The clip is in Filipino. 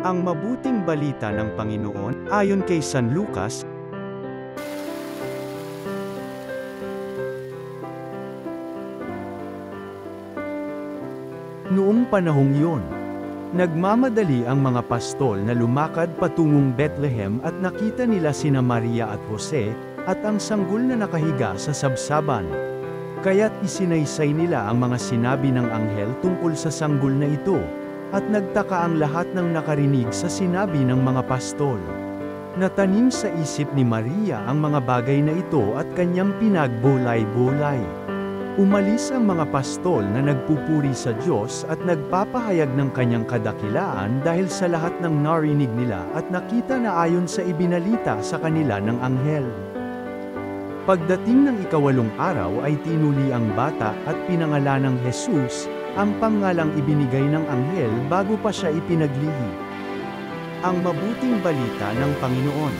Ang mabuting balita ng Panginoon, ayon kay San Lucas. Noong panahong iyon, nagmamadali ang mga pastol na lumakad patungong Bethlehem at nakita nila sina Maria at Jose, at ang sanggol na nakahiga sa sabsaban. Kaya't isinaysay nila ang mga sinabi ng anghel tungkol sa sanggol na ito, at nagtaka ang lahat ng nakarinig sa sinabi ng mga pastol. Natanim sa isip ni Maria ang mga bagay na ito at kanyang pinagbolay-bolay. Umalis ang mga pastol na nagpupuri sa Diyos at nagpapahayag ng kanyang kadakilaan dahil sa lahat ng narinig nila at nakita na ayon sa ibinalita sa kanila ng anghel. Pagdating ng ikawalong araw ay tinuli ang bata at pinangalan ng Jesus, ang pangalang ibinigay ng anghel bago pa siya ipinaglihi. Ang mabuting balita ng Panginoon.